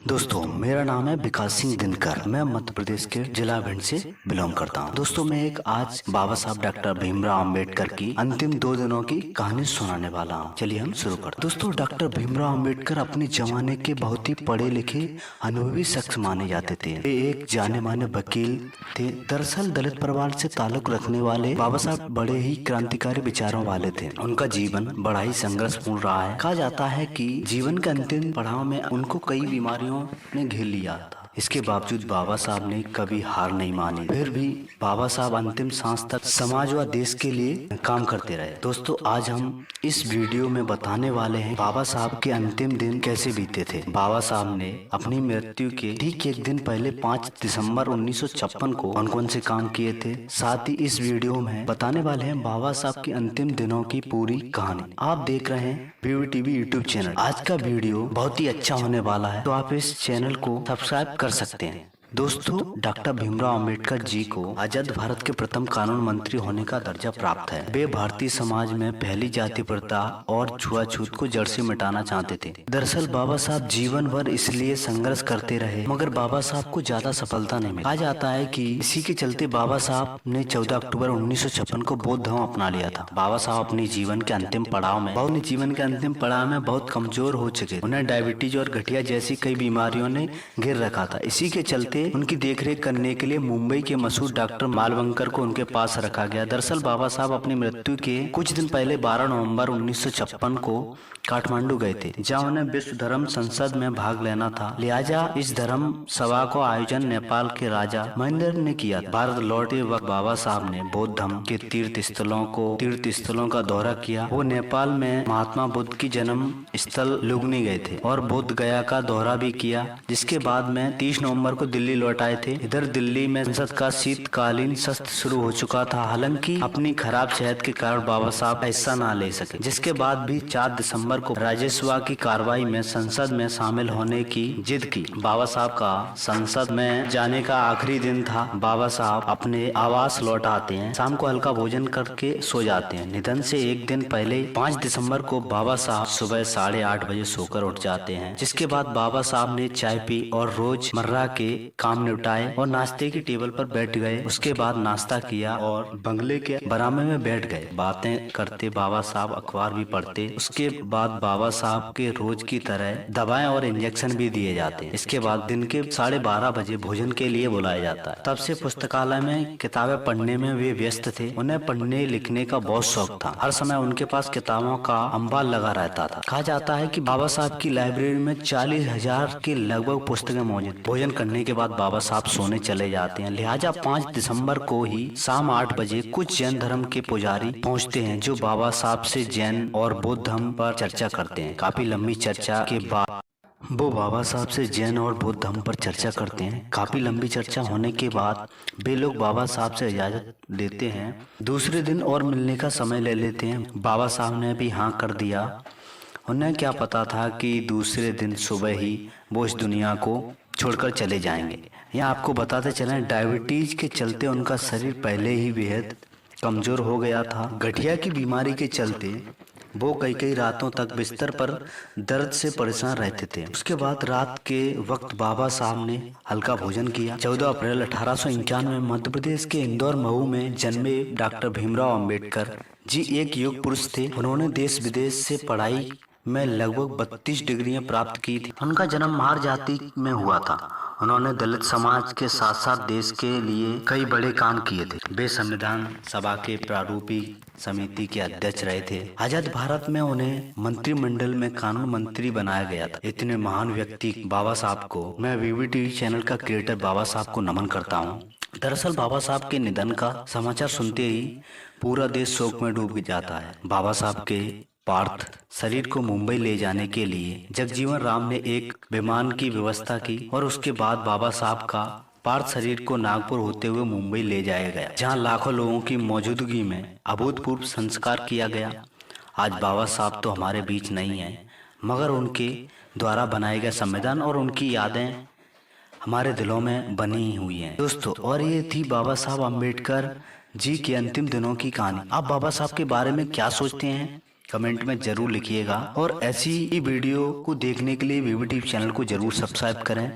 दोस्तों, मेरा नाम है विकास सिंह दिनकर। मैं मध्य प्रदेश के जिला भिंड से बिलोंग करता हूँ। दोस्तों, मैं एक आज बाबा साहब डॉक्टर भीमराव अंबेडकर की अंतिम 2 दिनों की कहानी सुनाने वाला हूँ। चलिए हम शुरू करते हैं। दोस्तों, डॉक्टर भीमराव अंबेडकर अपने जमाने के बहुत ही पढ़े लिखे अनुभवी शख्स माने जाते थे। वे एक जाने माने वकील थे। दरअसल दलित परिवार से ताल्लुक रखने वाले बाबा साहब बड़े ही क्रांतिकारी विचारों वाले थे। उनका जीवन बड़ा ही संघर्षपूर्ण रहा है। कहा जाता है कि जीवन के अंतिम पड़ाव में उनको कई बीमारियों ने घेर लिया था। इसके बावजूद बाबा साहब ने कभी हार नहीं मानी। फिर भी बाबा साहब अंतिम सांस तक समाज व देश के लिए काम करते रहे। दोस्तों, आज हम इस वीडियो में बताने वाले हैं बाबा साहब के अंतिम दिन कैसे बीते थे। बाबा साहब ने अपनी मृत्यु के ठीक एक दिन पहले 5 दिसंबर 1956 को कौन कौन से काम किए थे, साथ ही इस वीडियो में बताने वाले हैं बाबा साहब के अंतिम दिनों की पूरी कहानी। आप देख रहे हैं PVTV यूट्यूब चैनल। आज का वीडियो बहुत ही अच्छा होने वाला है, तो आप इस चैनल को सब्सक्राइब कर सकते हैं। दोस्तों, डॉक्टर भीमराव अंबेडकर जी को आजाद भारत के प्रथम कानून मंत्री होने का दर्जा प्राप्त है। वे भारतीय समाज में पहली जाति प्रथा और छुआछूत को जड़ से मिटाना चाहते थे। दरअसल बाबा साहब जीवन भर इसलिए संघर्ष करते रहे, मगर बाबा साहब को ज्यादा सफलता नहीं मिली। कहा जाता है कि इसी के चलते बाबा साहब ने 14 अक्टूबर 1956 को बौद्ध धर्म अपना लिया था। बाबा साहब अपने जीवन के अंतिम पड़ाव में बहुत कमजोर हो चुके। उन्हें डायबिटीज और गठिया जैसी कई बीमारियों ने घेर रखा था। इसी के चलते उनकी देखरेख करने के लिए मुंबई के मशहूर डॉक्टर मालवंकर को उनके पास रखा गया। दरअसल बाबा साहब अपनी मृत्यु के कुछ दिन पहले 12 नवंबर 1956 को काठमांडू गए थे, जहां उन्हें विश्व धर्म संसद में भाग लेना था। लिहाजा इस धर्म सभा को आयोजन नेपाल के राजा महेंद्र ने किया। भारत लौटे वक्त बाबा साहब ने बौद्ध धर्म के तीर्थ स्थलों का दौरा किया। वो नेपाल में महात्मा बुद्ध की जन्म स्थल लुम्बिनी गए थे और बोध गया का दौरा भी किया, जिसके बाद में 30 नवंबर को दिल्ली लौट आए थे। इधर दिल्ली में संसद का शीतकालीन सत्र शुरू हो चुका था। हालांकि अपनी खराब सेहत के कारण बाबा साहब हिस्सा न ले सके, जिसके बाद भी 4 दिसंबर को राज्यसभा की कार्रवाई में संसद में शामिल होने की जिद की। बाबा साहब का संसद में जाने का आखिरी दिन था। बाबा साहब अपने आवास लौट आते हैं, शाम को हल्का भोजन करके सो जाते हैं। निधन से एक दिन पहले 5 दिसंबर को बाबा साहब सुबह 8:30 बजे सोकर उठ जाते हैं। जिसके बाद बाबा साहब ने चाय पी और रोजमर्रा के काम निपटाए और नाश्ते की टेबल पर बैठ गए। उसके बाद नाश्ता किया और बंगले के बरामदे में बैठ गए। बातें करते बाबा साहब अखबार भी पढ़ते। उसके बाद बाबा साहब के रोज की तरह दवाएं और इंजेक्शन भी दिए जाते हैं। इसके बाद दिन के 12:30 बजे भोजन के लिए बुलाया जाता है। तब से पुस्तकालय में किताबें पढ़ने में वे व्यस्त थे। उन्हें पढ़ने लिखने का बहुत शौक था। हर समय उनके पास किताबों का अंबार लगा रहता था। कहा जाता है कि बाबा साहब की लाइब्रेरी में 40,000 के लगभग पुस्तकें मौजूद। भोजन करने के बाद बाबा साहब सोने चले जाते हैं। लिहाजा 5 दिसंबर को ही शाम 8 बजे कुछ जैन धर्म के पुजारी पहुंचते हैं, जो बाबा साहब से जैन और बौद्ध धर्म पर चर्चा करते हैं। काफी लंबी चर्चा के बाद वो बाबा साहब से जैन और बौद्ध धर्म पर चर्चा करते हैं। काफी लंबी चर्चा होने के बाद वे लोग बाबा साहब से इजाजत लेते हैं। दूसरे दिन और मिलने का समय ले लेते हैं। बाबा साहब ने भी हाँ कर दिया। उन्हें क्या पता था कि दूसरे दिन सुबह ही वो इस दुनिया को छोड़कर चले जाएंगे। यहाँ आपको बताते चलें, डायबिटीज के चलते उनका शरीर पहले ही बेहद कमजोर हो गया था। गठिया की बीमारी के चलते वो कई रातों तक बिस्तर पर दर्द से परेशान रहते थे। उसके बाद रात के वक्त बाबा साहब ने हल्का भोजन किया। 14 अप्रैल 1891 मध्य प्रदेश के इंदौर महू में जन्मे डॉक्टर भीमराव अंबेडकर जी एक युग पुरुष थे। उन्होंने देश विदेश से पढ़ाई में लगभग 32 डिग्रियां प्राप्त की थी। उनका जन्म महार जाति में हुआ था। उन्होंने दलित समाज के साथ साथ देश के लिए कई बड़े काम किए थे। वे संविधान सभा के प्रारूपी समिति के अध्यक्ष रहे थे। आजाद भारत में उन्हें मंत्रिमंडल में कानून मंत्री बनाया गया था। इतने महान व्यक्ति बाबा साहब को मैं VVTV चैनल का क्रिएटर बाबा साहब को नमन करता हूँ। दरअसल बाबा साहब के निधन का समाचार सुनते ही पूरा देश शोक में डूब जाता है। बाबा साहब के पार्थ शरीर को मुंबई ले जाने के लिए जगजीवन राम ने एक विमान की व्यवस्था की और उसके बाद बाबा साहब का पार्थ शरीर को नागपुर होते हुए मुंबई ले जाया गया, जहां लाखों लोगों की मौजूदगी में अभूतपूर्व संस्कार किया गया। आज बाबा साहब तो हमारे बीच नहीं है, मगर उनके द्वारा बनाए गए संविधान और उनकी यादें हमारे दिलों में बनी हुई हैं। दोस्तों, और ये थी बाबा साहब अम्बेडकर जी के अंतिम दिनों की कहानी। आप बाबा साहब के बारे में क्या सोचते हैं, कमेंट में जरूर लिखिएगा और ऐसी ही वीडियो को देखने के लिए वीवी टीवी चैनल को जरूर सब्सक्राइब करें।